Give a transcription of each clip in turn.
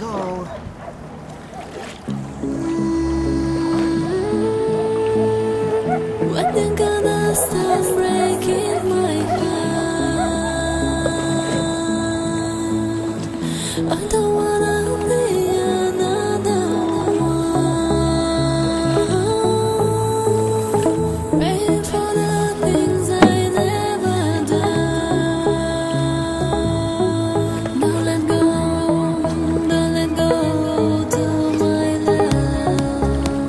Go. When you gonna stop breaking my heart? I don't wanna be another one. Praying for the things I never done. Don't let go to my love.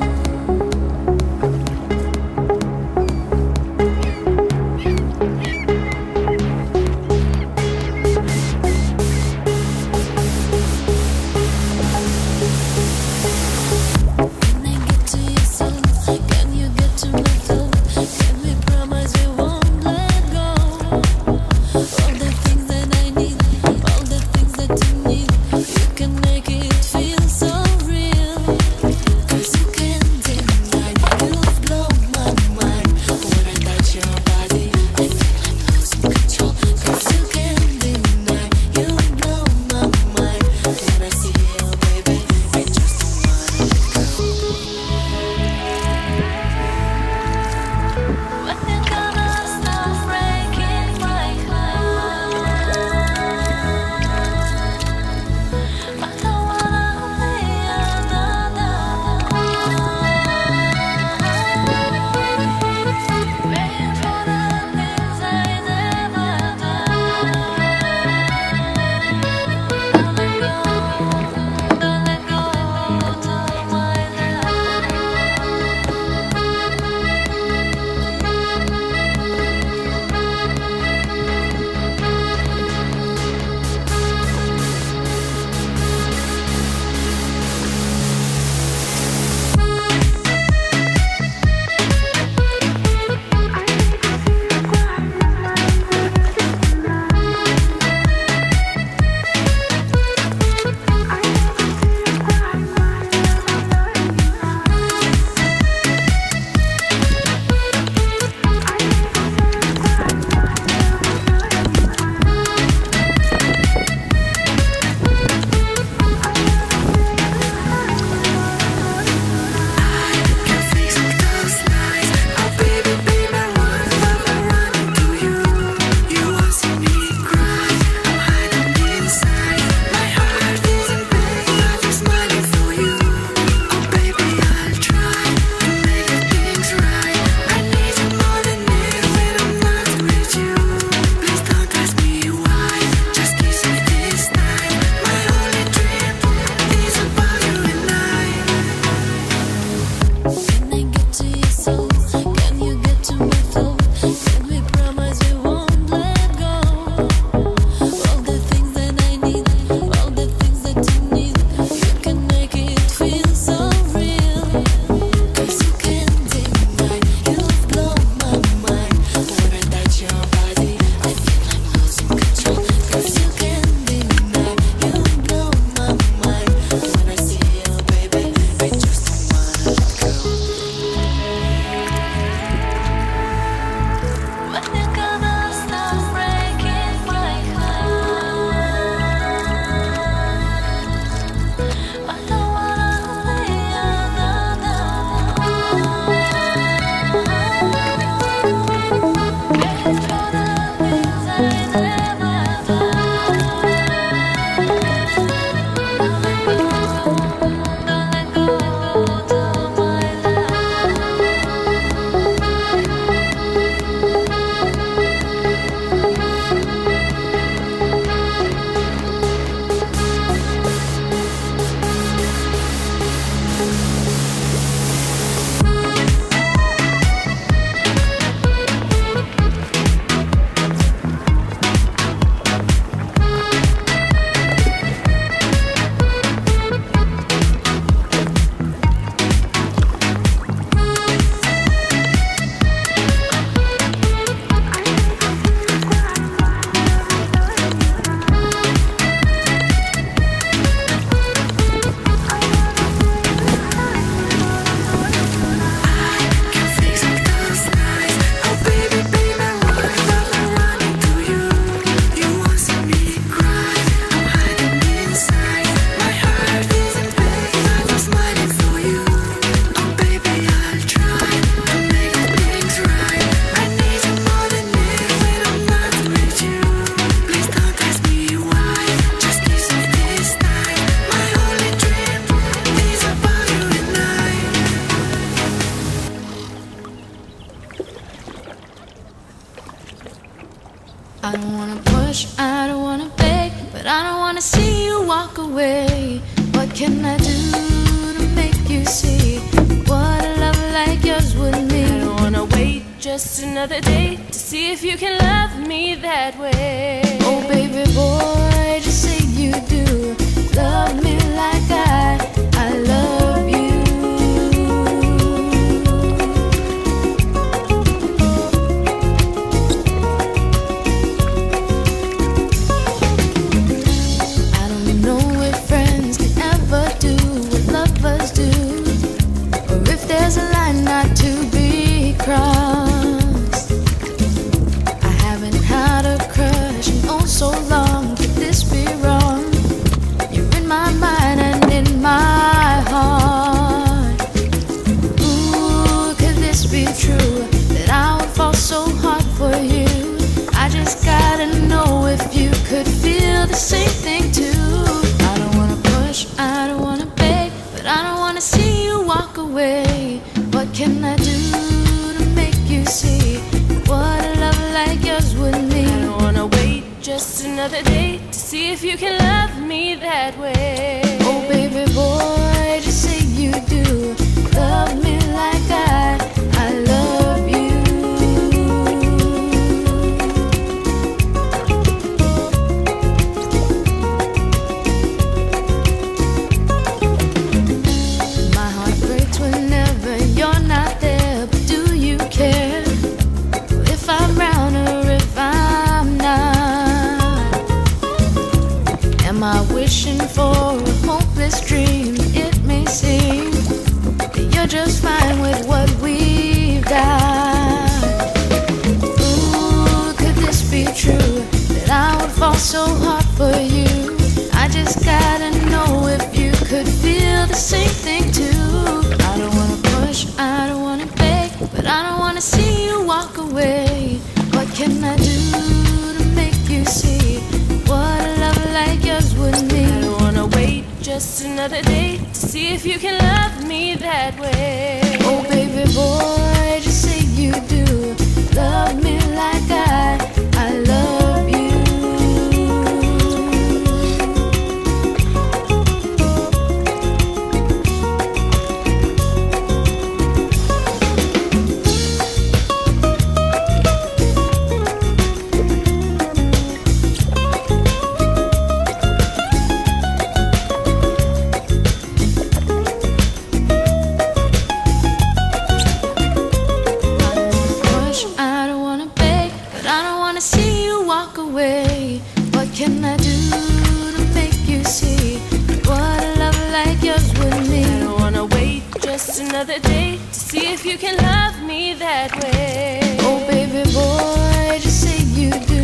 I don't wanna push, I don't wanna beg, but I don't wanna see you walk away. What can I do to make you see what a love like yours would mean? I don't wanna wait just another day to see if you can love me that way. Oh baby boy, just say you do love me like I love you. I don't know if friends can ever do what lovers do, or if there's a line not to be crossed. I haven't had a crush in oh so long. Could this be wrong? You're in my mind and in my heart. Ooh, could this be true, that I would fall so hard for you? I just gotta know if you could feel the same thing too. I don't wanna push, I don't wanna beg, but I don't wanna see you walk away. What can I do to make you see what a love like yours would mean? I don't wanna wait just another day to see if you can love me that way. Oh baby boy, just say you do love me like I love you. My heart breaks whenever you're not there, but do you care if I'm round or if I'm not? Am I wishing for a hopeless dream? It may seem that you're just fine with what we've got. Ooh, could this be true, that I would fall so hard for you? I just gotta know if you could feel the same thing too. I don't wanna push, I don't wanna beg, but I don't wanna see you walk away. What can I do to make you see what a love like yours would mean? I don't wanna wait just another day to see if you can love me that way. Oh baby boy, just say you do love me like I love you. I don't wanna beg, but I don't wanna see you walk away. What can I do to make you see what a love like yours would mean? I don't wanna wait just another day to see if you can love me that way. Oh baby boy, just say you do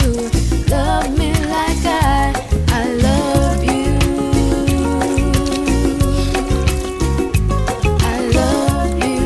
love me like I love you. I love you.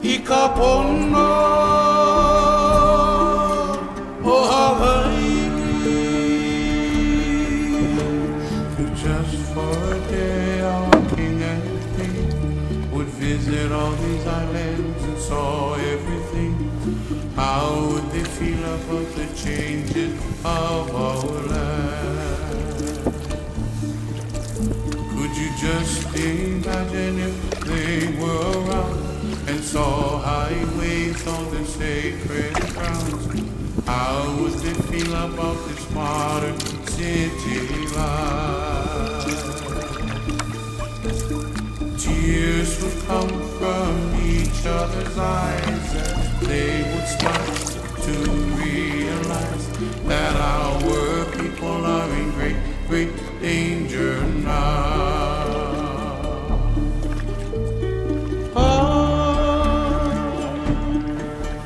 Ikapono, oh How would they feel about the changes of our land? Could you just imagine if they were around and saw highways on the sacred grounds? How would they feel about this modern city life? Tears would come from each other's eyes as they would start to realize that our people are in great, great danger now.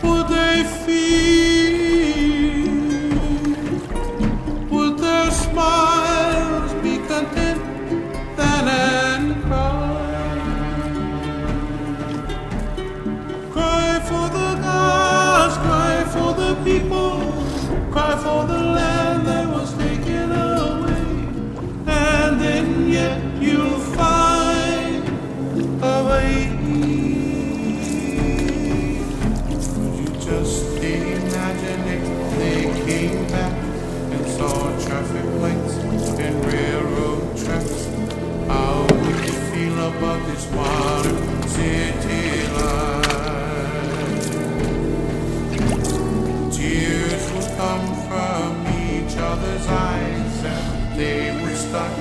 Would they feel? Would their smiles be content then and cry? Cry for the gods, cry for the people, cry for the land that was taken away, and then yet you'll find a way. Could you just imagine if they came back and saw traffic lights and railroad tracks? How would you feel about this modern city life? Tears would come from each other's eyes and they would start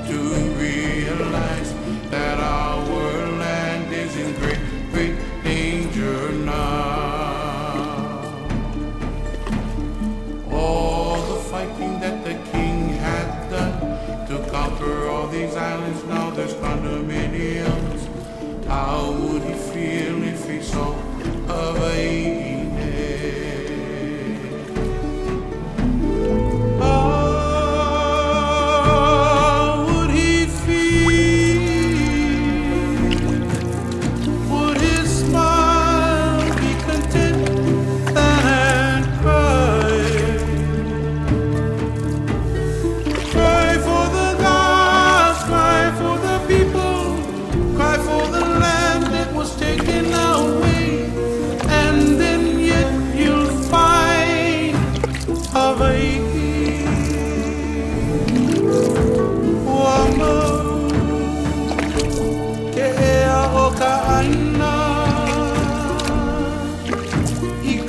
to realize that our land is in great, great danger now. All the fighting that the king had done to conquer all these islands, now there's condominiums. How would he feel if he saw Hawaii?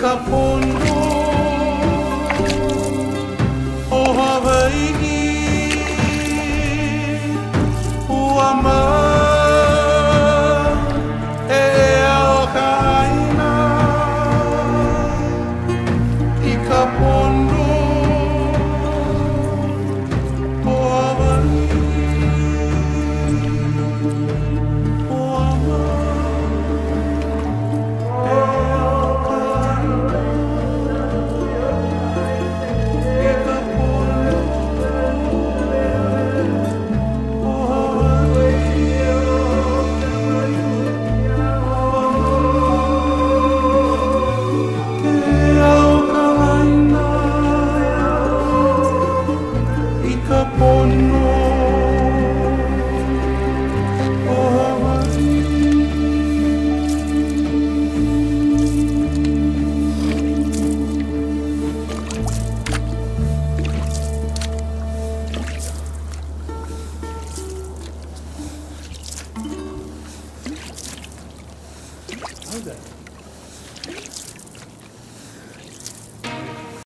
Kapo